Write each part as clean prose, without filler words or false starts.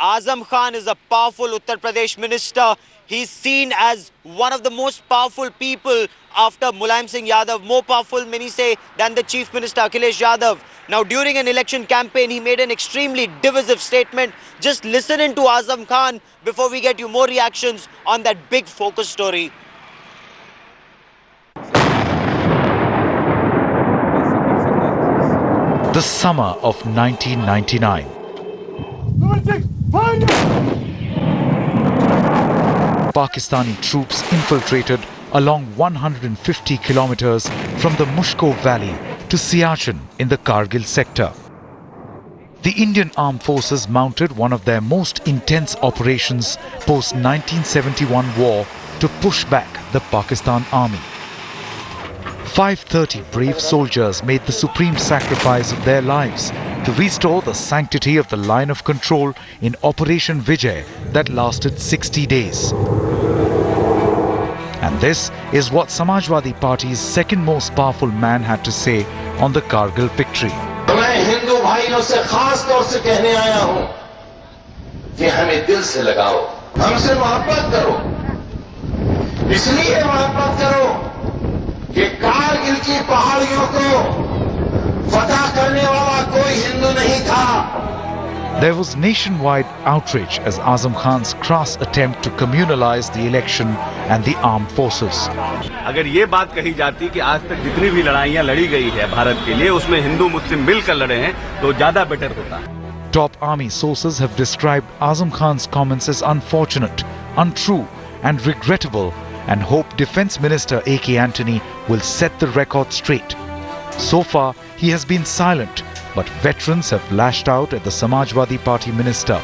Azam Khan is a powerful Uttar Pradesh minister. He's seen as one of the most powerful people after Mulayam Singh Yadav, more powerful, many say, than the Chief Minister Akhilesh Yadav. Now, during an election campaign, he made an extremely divisive statement. Just listen in to Azam Khan before we get you more reactions on that big focus story. The summer of 1999. Pakistani troops infiltrated along 150 kilometers from the Mushko Valley to Siachen in the Kargil sector. The Indian Armed Forces mounted one of their most intense operations post-1971 war to push back the Pakistan Army. 530 brave soldiers made the supreme sacrifice of their lives to restore the sanctity of the line of control in Operation Vijay that lasted 60 days. And this is what Samajwadi Party's second most powerful man had to say on the Kargil victory. मैं हिंदू भाइयों से खास तौर से कहने आया हूं कि हमें दिल से लगाओ, हमसे मोहब्बत करो, इसलिए मोहब्बत करो कि कारगिल की पहाड़ियों को फतह करने वाला कोई हिंदू नहीं था. There was nationwide outrage as Azam Khan's crass attempt to communalize the election and the armed forces. अगर ये बात कही जाती कि आज तक जितनी भी लड़ाइयां लड़ी गई है भारत के लिए उसमें हिंदू मुस्लिम मिलकर लड़े हैं तो ज्यादा बेटर होता. Top army sources have described Azam Khan's comments as unfortunate, untrue and regrettable and hope Defence Minister A.K. Antony will set the record straight. So far, he has been silent, but veterans have lashed out at the Samajwadi Party minister.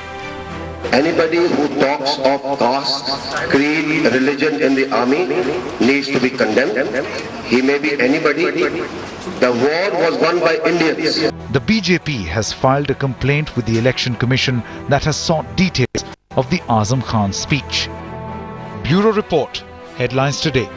Anybody who talks of caste, creed, religion in the army needs to be condemned. He may be anybody. The war was won by Indians. The BJP has filed a complaint with the Election Commission that has sought details of the Azam Khan speech. Bureau Report, headlines today.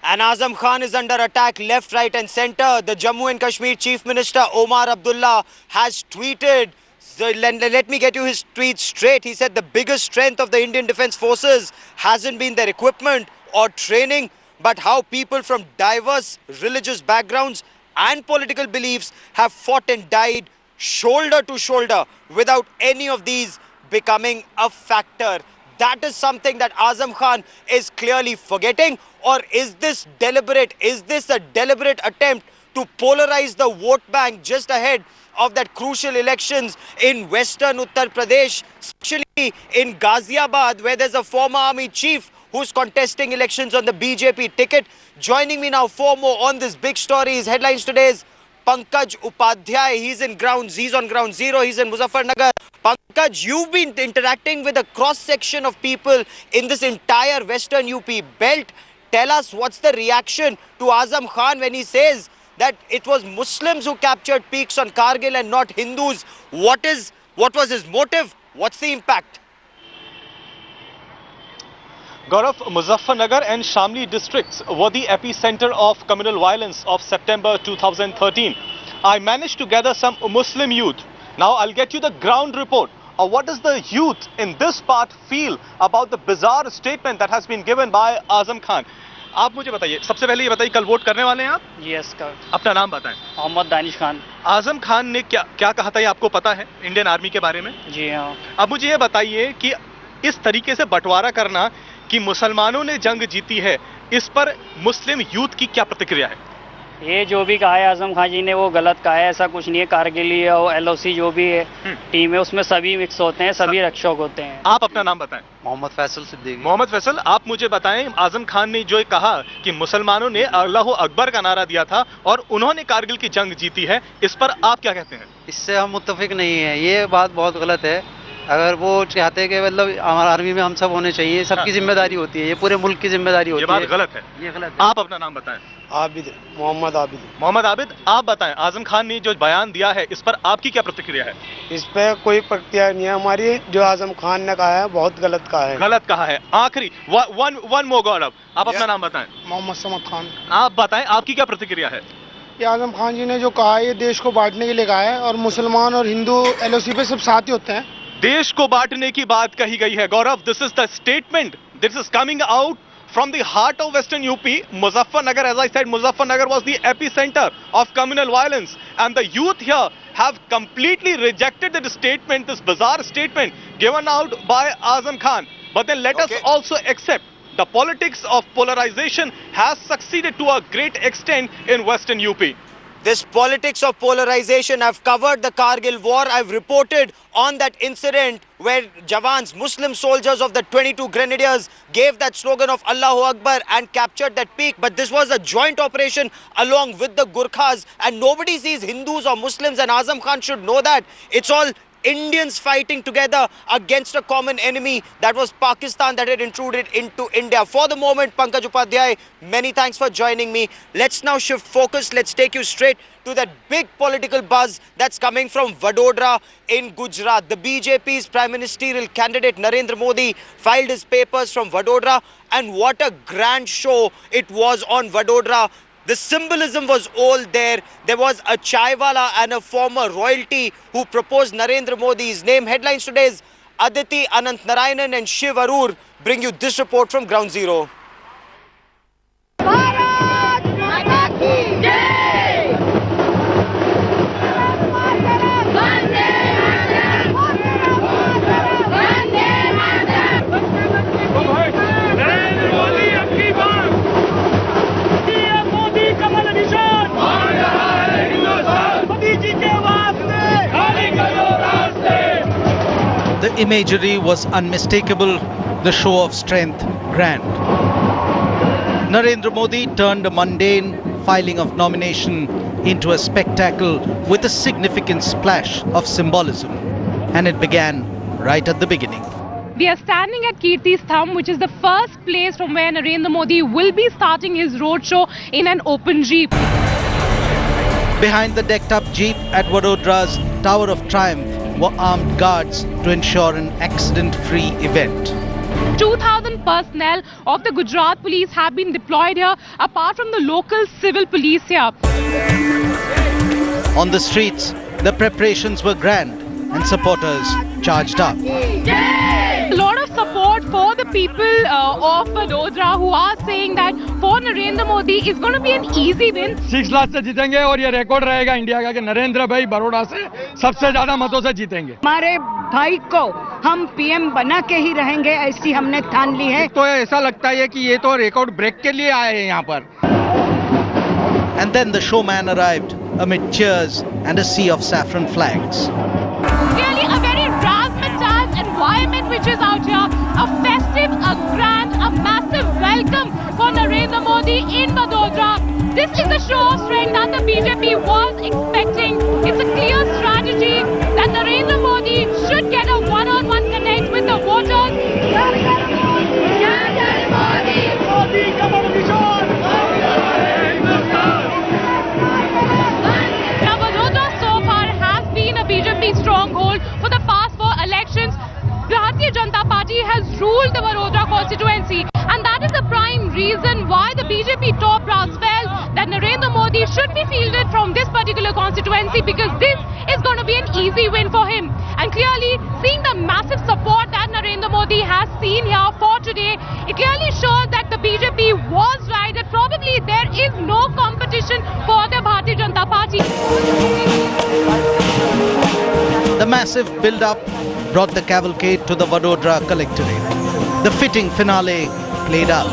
And Azam Khan is under attack left, right and centre. The Jammu and Kashmir Chief Minister Omar Abdullah has tweeted. So let me get you his tweet straight. He said the biggest strength of the Indian Defence Forces hasn't been their equipment or training, but how people from diverse religious backgrounds and political beliefs have fought and died shoulder to shoulder without any of these becoming a factor. That is something that Azam Khan is clearly forgetting. Or is this deliberate? Is this a deliberate attempt to polarize the vote bank just ahead of that crucial elections in western Uttar Pradesh, especially in Ghaziabad, where there's a former army chief who's contesting elections on the BJP ticket? Joining me now for more on this big story is headlines today's Pankaj Upadhyay. He's on ground zero. He's in Muzaffarnagar. Pankaj, you've been interacting with a cross-section of people in this entire western UP belt. Tell us what's the reaction to Azam Khan when he says that it was Muslims who captured peaks on Kargil and not Hindus. What was his motive? What's the impact? Gaurav, Muzaffarnagar and Shamli districts were the epicenter of communal violence of September 2013. I managed to gather some Muslim youth. Now I'll get you the ground report. What does the youth in this part feel about the bizarre statement that has been given by Azam Khan? आप मुझे बताइए, सबसे पहले ये बताइए, कल vote करने वाले हैं आप? यस कर. अपना नाम बताएं. मोहम्मद दानिश खान. आजम खान ने क्या कहा था, ये आपको पता है इंडियन आर्मी के बारे में? जी हाँ. अब मुझे ये बताइए कि इस तरीके से बंटवारा करना कि मुसलमानों ने जंग जीती है, इस पर मुस्लिम यूथ की क्या प्रतिक्रिया है? ये जो भी कहा है आजम खान जी ने वो गलत कहा है. ऐसा कुछ नहीं है. कारगिल और LOC जो भी है टीम है उसमें सभी मिक्स होते हैं, सभी रक्षक होते हैं. आप अपना नाम बताएं. मोहम्मद फैसल सिद्दीकी. मोहम्मद फैसल, आप मुझे बताएं, आजम खान ने जो कहा कि मुसलमानों ने अल्लाह अकबर का नारा दिया था और उन्होंने कारगिल की जंग जीती है, इस पर आप क्या कहते हैं? इससे हम मुत्तफिक नहीं है. ये बात बहुत गलत है. अगर वो चाहते हैं कि मतलब हमारा आर्मी में हम सब होने चाहिए, सबकी जिम्मेदारी होती है, ये पूरे मुल्क की जिम्मेदारी होती है. ये बात गलत है. ये गलत है. आप अपना नाम बताएं. आबिद, मोहम्मद आबिद. मोहम्मद आबिद, आप बताएं, आजम खान ने जो बयान दिया है इस पर आपकी क्या प्रतिक्रिया है? इस पर कोई प्रतिक्रिया नहीं है हमारी. जो आजम खान ने कहा है बहुत गलत कहा है. गलत कहा है. आखिरी वन मोर गौरव, आप अपना नाम बताएं. मोहम्मद समद खान. आप बताएं, आपकी क्या प्रतिक्रिया है? कि आजम खान जी ने जो कहा है ये देश को बांटने के लिए कहा है और मुसलमान और हिंदू एलओसी पे सब साथ ही होते हैं। देश को बांटने की बात कही गई है Gaurav. This is the statement. This is coming out from the heart of Western UP. Muzaffarnagar, as I said, Muzaffarnagar was the epicenter of communal violence, and the youth here have completely rejected the statement, this bizarre statement given out by Azam Khan. But then let us also accept the politics of polarization has succeeded to a great extent in Western UP. This politics of polarization, I've covered the Kargil war. I've reported on that incident where Jawans, Muslim soldiers of the 22 Grenadiers, gave that slogan of Allahu Akbar and captured that peak. But this was a joint operation along with the Gurkhas, and nobody sees Hindus or Muslims, and Azam Khan should know that. It's all Indians fighting together against a common enemy that was Pakistan that had intruded into India. For the moment, Pankaj Upadhyay, many thanks for joining me. Let's now shift focus. Let's take you straight to that big political buzz that's coming from Vadodara in Gujarat. The BJP's prime ministerial candidate Narendra Modi filed his papers from Vadodara, and what a grand show it was on Vadodara. The symbolism was all there. There was a chaiwala and a former royalty who proposed Narendra Modi's name. Headlines today is Aditi Anant Narayanan and Shiv Arur bring you this report from Ground Zero. The imagery was unmistakable, the show of strength grand. Narendra Modi turned a mundane filing of nomination into a spectacle with a significant splash of symbolism. And it began right at the beginning. We are standing at Kirti's Thumb, which is the first place from where Narendra Modi will be starting his roadshow in an open jeep. Behind the decked up jeep at Vadodara's Tower of Triumph were armed guards to ensure an accident-free event. 2,000 personnel of the Gujarat police have been deployed here, apart from the local civil police here. On the streets, the preparations were grand and supporters charged up. A lot of support for the people of Vadodara who are saying that for Narendra Modi is going to be an easy win. 6 lakh से जीतेंगे और ये record रहेगा India का कि नरेंद्र भाई बड़ौदा से सबसे ज्यादा मतों से जीतेंगे. हमारे भाई को हम पीएम बना के ही रहेंगे, ऐसी हमने ठान ली है. तो ऐसा लगता है कि ये तो रिकॉर्ड ब्रेक के लिए आए हैं यहाँ पर. And then the showman arrived amid cheers and a sea of saffron flags. Really a very razzmatazz environment which is out here. A festive, a grand, a massive welcome for Narendra Modi in Vadodara. This is the show of strength that the BJP was expecting. It's a clear strategy that Narendra Modi should get a one-on-one connect with the voters. Now Vadodara so far has been a BJP stronghold for the past 4 elections. Bharatiya Janata Party has ruled the Vadodara constituency, and that is the prime reason why the BJP top brass felt that Narendra Modi should be fielded from this particular constituency, because this is going to be an easy win for him. And clearly, seeing the massive support that Narendra Modi has seen here for today, it clearly shows that the BJP was right, that probably there is no competition for the Bharatiya Janata Party. The massive build-up brought the cavalcade to the Vadodara Collectorate. The fitting finale played out.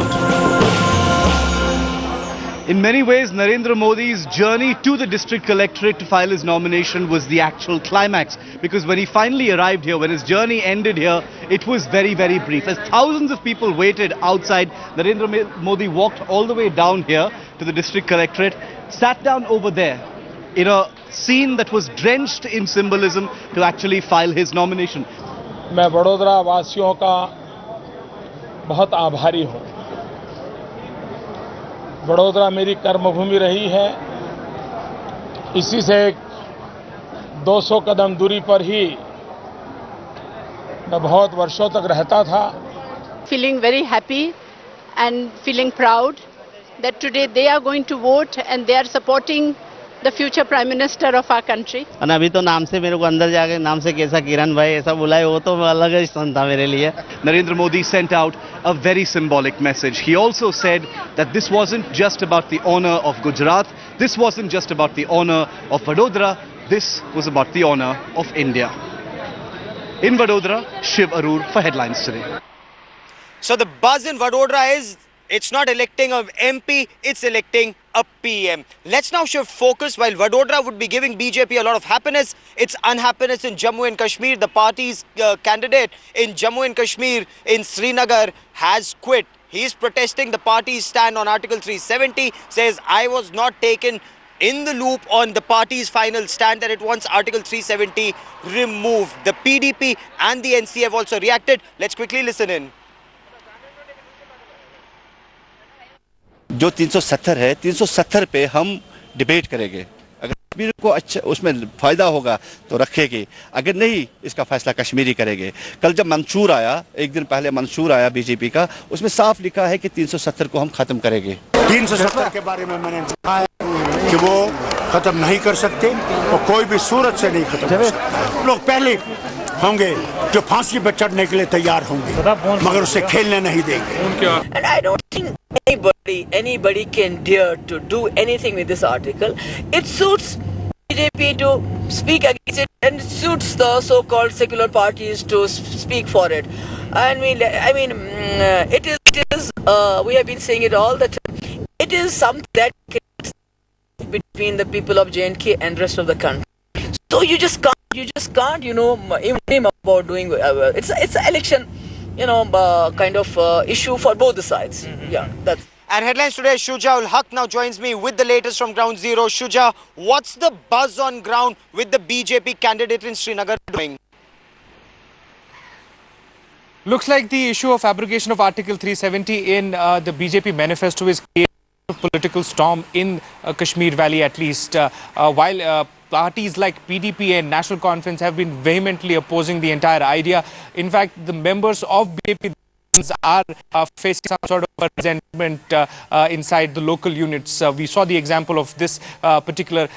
In many ways, Narendra Modi's journey to the district collectorate to file his nomination was the actual climax, because when he finally arrived here, when his journey ended here, it was very, very brief. As thousands of people waited outside, Narendra Modi walked all the way down here to the district collectorate, sat down over there in a scene that was drenched in symbolism to actually file his nomination. मैं वडोदरा वासियों का बहुत आभारी हूँ. वडोदरा मेरी कर्मभूमि रही है. इसी से 200 कदम दूरी पर ही मैं बहुत वर्षों तक रहता था. Feeling very happy and feeling proud that today they are going to vote and they are supporting the future Prime Minister of our country. और अभी तो नाम से मेरे को अंदर जाके नाम से कैसा किरण भाई ऐसा बुलाए वो तो अलग ही सन था मेरे लिए. Narendra Modi sent out a very symbolic message. He also said that this wasn't just about the honor of Gujarat, this wasn't just about the honor of Vadodara, this was about the honor of India. In Vadodara, Shiv Arur for Headlines Today. So the buzz in Vadodara is, it's not electing an MP, it's electing a PM. Let's now shift focus. While Vadodara would be giving BJP a lot of happiness, it's unhappiness in Jammu and Kashmir. The party's candidate in Jammu and Kashmir in Srinagar has quit. He's protesting the party's stand on Article 370, says I was not taken in the loop on the party's final stand that it wants Article 370 removed. The PDP and the NC have also reacted. Let's quickly listen in. जो 370 है 370 पे हम debate करेंगे. अगर कश्मीर को अच्छा उसमें फायदा होगा तो रखेंगे, अगर नहीं इसका फैसला कश्मीरी करेंगे. कल जब मंशूर आया, एक दिन पहले मंशूर आया बीजेपी का, उसमें साफ लिखा है कि 370 को हम खत्म करेंगे. 370 के बारे में मैंने कहा कि वो खत्म नहीं कर सकते और कोई भी सूरत से नहीं खत्म कर सकते. लोग पहले होंगे जो फांसी पर चढ़ने के लिए तैयार होंगे, मगर उसे खेलने नहीं देंगे. And I don't think anybody can dare to do anything with this article. It suits BJP to speak against it, and it suits the so-called secular parties to speak for it. I mean, it is. We have been saying it all the time. It is something that connects between the people of J&K and rest of the country. So you just can't, even dream about doing. It's an election, kind of issue for both the sides. Yeah, that's. And Headlines Today, Shuja ul Haq now joins me with the latest from Ground Zero. Shuja, what's the buzz on ground with the BJP candidate in Srinagar doing? Looks like the issue of abrogation of Article 370 in the BJP manifesto is creating a political storm in Kashmir Valley at least. While parties like PDP and National Conference have been vehemently opposing the entire idea. In fact, the members of BJP are facing some sort of resentment inside the local units. We saw the example of this particular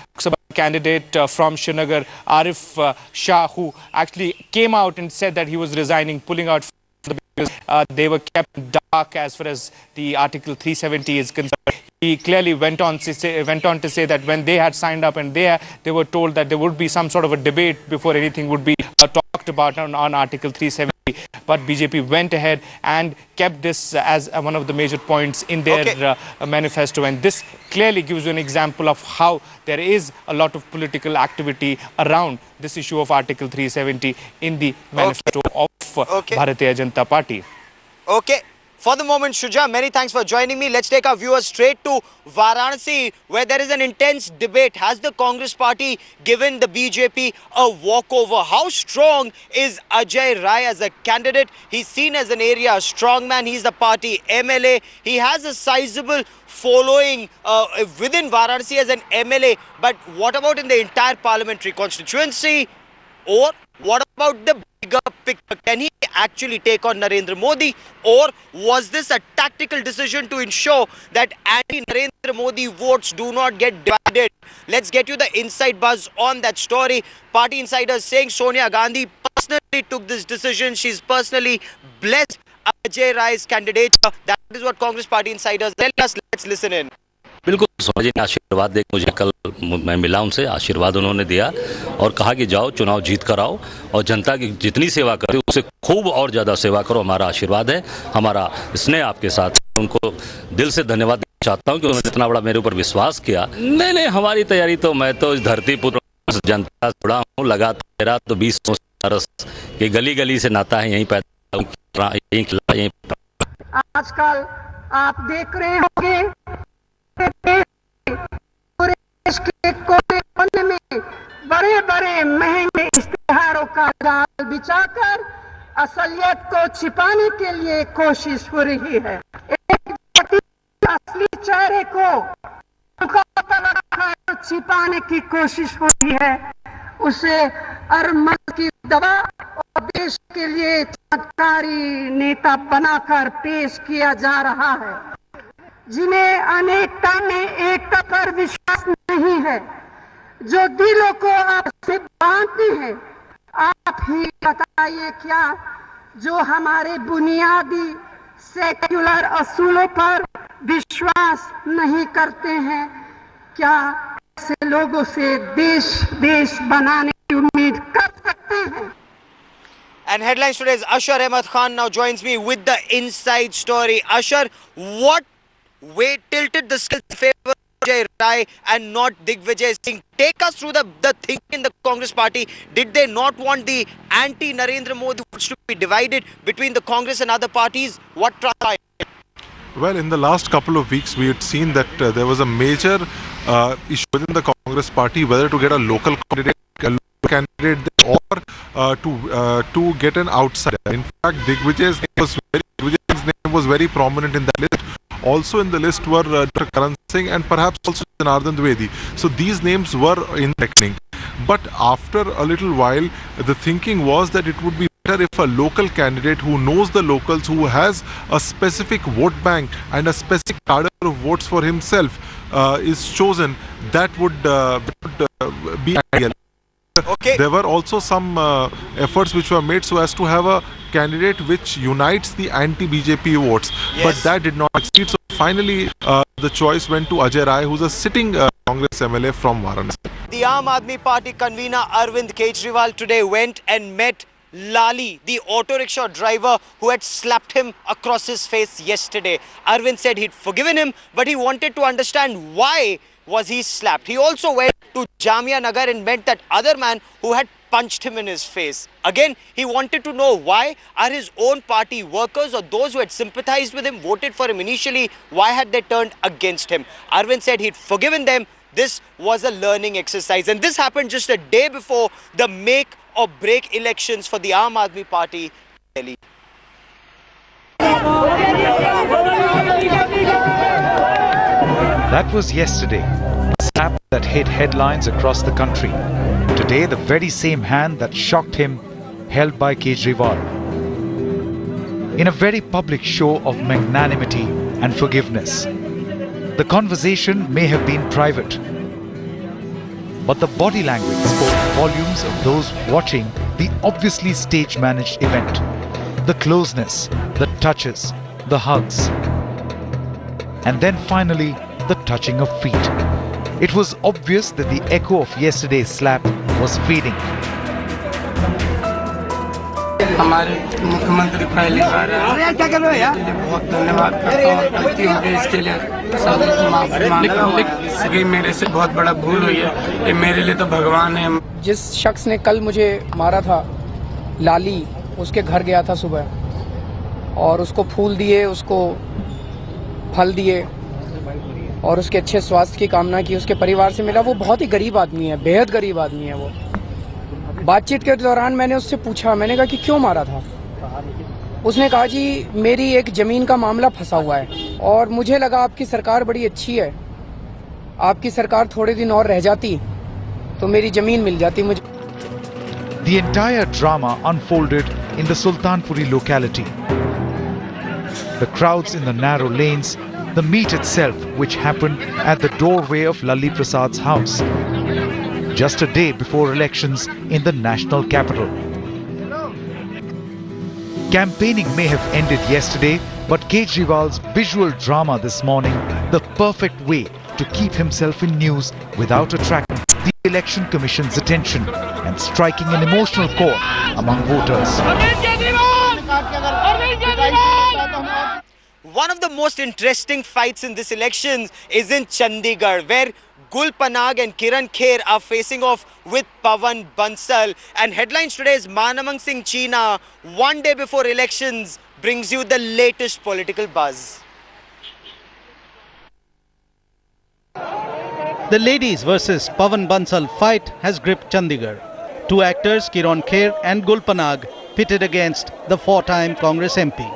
candidate from Srinagar, Arif Shah, who actually came out and said that he was resigning, pulling out because they were kept dark as far as the Article 370 is concerned. He clearly went on to say that when they had signed up and they were told that there would be some sort of a debate before anything would be talked about on Article 370. But BJP went ahead and kept this as one of the major points in their manifesto. And this clearly gives you an example of how there is a lot of political activity around this issue of Article 370 in the manifesto of Bharatiya Janata Party. Okay. For the moment, Shuja, many thanks for joining me. Let's take our viewers straight to Varanasi, where there is an intense debate. Has the Congress party given the BJP a walkover? How strong is Ajay Rai as a candidate? He's seen as an area strongman. He's the party MLA. He has a sizable following within Varanasi as an MLA. But what about in the entire parliamentary constituency? Or what about the bigger picture? Can he actually take on Narendra Modi? Or was this a tactical decision to ensure that anti-Narendra Modi votes do not get divided? Let's get you the inside buzz on that story. Party insiders saying Sonia Gandhi personally took this decision. She's personally blessed Ajay Rai's candidature. That is what Congress party insiders tell us. Let's listen in. बिल्कुल सोनिया जी ने आशीर्वाद दे, मुझे कल मैं मिला उनसे, आशीर्वाद उन्होंने दिया और कहा कि जाओ चुनाव जीत कर आओ और जनता की जितनी सेवा करते हो उससे खूब और ज़्यादा सेवा करो. हमारा आशीर्वाद है, हमारा स्नेह आपके साथ. उनको दिल से धन्यवाद देना चाहता हूँ कि उन्होंने इतना बड़ा मेरे ऊपर विश्वास किया. नहीं, हमारी तैयारी तो मैं तो इस धरती पुत्र जनता से जुड़ा हूँ. लगा मेरा तो 20 वर्ष के गली गली से नाता है. यहीं पैदा यहीं. आजकल आप देख रहे होंगे पूरे देश के कोने में बड़े बड़े महंगे इश्तिहारों का जाल बिछाकर असलियत को छिपाने के लिए कोशिश हो रही है. एक व्यक्ति असली चेहरे को छिपाने की कोशिश हो रही है. उसे अरमन की दवा और देश के लिए चमत्कारी नेता बनाकर पेश किया जा रहा है. जिन्हें अनेकता में एकता पर विश्वास नहीं है, जो दिलों को आपसे बांधते हैं। आप ही बताइए क्या जो हमारे बुनियादी सेक्युलर असूलों पर विश्वास नहीं करते हैं, क्या ऐसे लोगों से देश बनाने की उम्मीद कर सकते हैं? And headlines today's Ashar Ahmed Khan now joins me with the inside story. Ashar, what way tilted the scales in favor of Vijay Rai and not Digvijay Singh? Take us through the thinking in the Congress party. Did they not want the anti-Narendra Modi votes to be divided between the Congress and other parties? What transpired? Well, in the last couple of weeks, we had seen that there was a major issue within the Congress party whether to get a local candidate or to get an outsider. In fact, Digvijay's name was very prominent in that list. Also in the list were Dr. Karan Singh and perhaps also Janardhan Dwivedi. So these names were in reckoning. But after a little while, the thinking was that it would be better if a local candidate who knows the locals, who has a specific vote bank and a specific cadre of votes for himself is chosen. That would be ideal. Okay. There were also some efforts which were made so as to have a candidate which unites the anti-BJP votes. Yes. But that did not succeed. So finally, the choice went to Ajay Rai, who's a sitting Congress MLA from Varanasi. The Aam Aadmi Party convener Arvind Kejriwal today went and met Lali, the auto rickshaw driver who had slapped him across his face yesterday. Arvind said he'd forgiven him, but he wanted to understand why was he slapped. He also went to Jamia Nagar and met that other man who had punched him in his face. Again, he wanted to know why are his own party workers or those who had sympathized with him, voted for him initially, why had they turned against him? Arvind said he'd forgiven them. This was a learning exercise, and this happened just a day before the make or break elections for the Aam Aadmi Party in Delhi. That was yesterday, a slap that hit headlines across the country. Today, the very same hand that shocked him, held by Kejriwal. In a very public show of magnanimity and forgiveness. The conversation may have been private, but the body language spoke volumes of those watching the obviously stage-managed event. The closeness, the touches, the hugs, and then finally, the touching of feet. It was obvious that the echo of yesterday's slap was fading. हमारे मुख्यमंत्री पहली बार बहुत धन्यवाद करता हूँ। गलती हो गई इसके लिए सभी माफी मांगता हूँ। मेरे से बहुत बड़ा भूल हुई है। ये मेरे लिए तो भगवान है। जिस शख्स ने कल मुझे मारा था, लाली, उसके घर गया था सुबह और उसको फूल दिए, उसको फल दिए और उसके अच्छे स्वास्थ्य की कामना की। उसके परिवार से मिला। वो बहुत ही गरीब आदमी है, बेहद गरीब आदमी है वो। बातचीत के दौरान मैंने उससे पूछा, मैंने कहा कि क्यों मारा था? उसने कहा जी मेरी एक ज़मीन का मामला फंसा हुआ है और मुझे लगा आपकी सरकार बड़ी अच्छी है, आपकी सरकार थोड़े दिन और रह जाती तो मेरी ज़मीन मिल जाती मुझे। The entire drama unfolded in the Sultanpuri locality. The crowds in the narrow lanes, the meet itself which happened at the doorway of Lalli Prasad's house, just a day before elections in the national capital. Campaigning may have ended yesterday, but Kejriwal's visual drama this morning, the perfect way to keep himself in news without attracting the Election Commission's attention and striking an emotional chord among voters. One of the most interesting fights in this election is in Chandigarh, where Gul Panag and Kiran Kher are facing off with Pawan Bansal. And headlines today is Manamang Singh Cheena, one day before elections, brings you the latest political buzz. The ladies versus Pawan Bansal fight has gripped Chandigarh. Two actors, Kiran Kher and Gul Panag, pitted against the four-time Congress MP.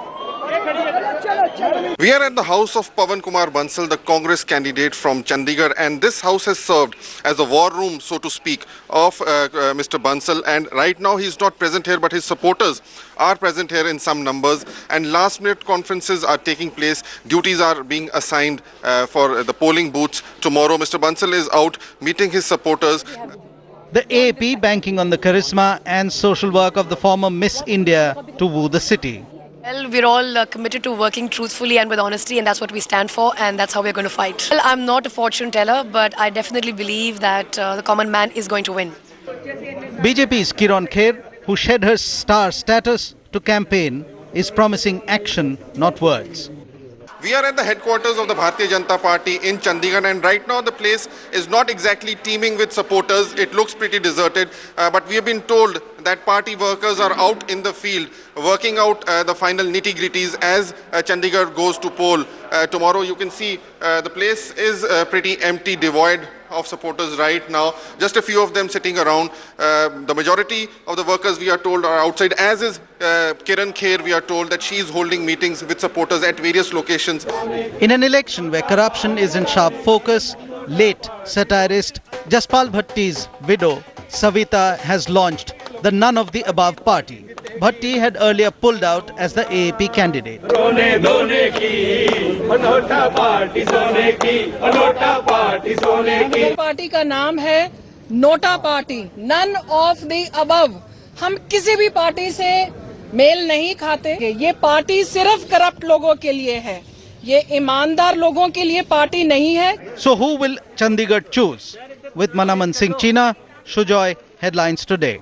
We are at the house of Pawan Kumar Bansal, the Congress candidate from Chandigarh, and this house has served as a war room, so to speak, of Mr. Bansal. And right now he is not present here, but his supporters are present here in some numbers. And last-minute conferences are taking place. Duties are being assigned for the polling booths. Tomorrow, Mr. Bansal is out meeting his supporters. The AAP banking on the charisma and social work of the former Miss India to woo the city. Well, we're all committed to working truthfully and with honesty, and that's what we stand for, and that's how we're going to fight. Well, I'm not a fortune teller, but I definitely believe that the common man is going to win. BJP's Kiran Kher, who shed her star status to campaign, is promising action, not words. We are at the headquarters of the Bharatiya Janata Party in Chandigarh, and right now the place is not exactly teeming with supporters. It looks pretty deserted, but we have been told that party workers are out in the field working out the final nitty-gritties as Chandigarh goes to poll. Tomorrow you can see the place is pretty empty, devoid of supporters right now. Just a few of them sitting around. The majority of the workers, we are told, are outside, as is Kiran Kher. We are told that she is holding meetings with supporters at various locations. In an election where corruption is in sharp focus, late satirist Jaspal Bhatti's widow, Savita, has launched the None of the Above party. Bhatti had earlier pulled out as the AAP candidate. Party का नाम है NOTA party, none of the above. हम किसी भी party से mail नहीं खाते। ये पार्टी सिर्फ करप्ट लोगों के लिए है, ये ईमानदार लोगों के लिए पार्टी नहीं है। So who will Chandigarh choose? With Manaman Singh China, Shujoy, Headlines Today.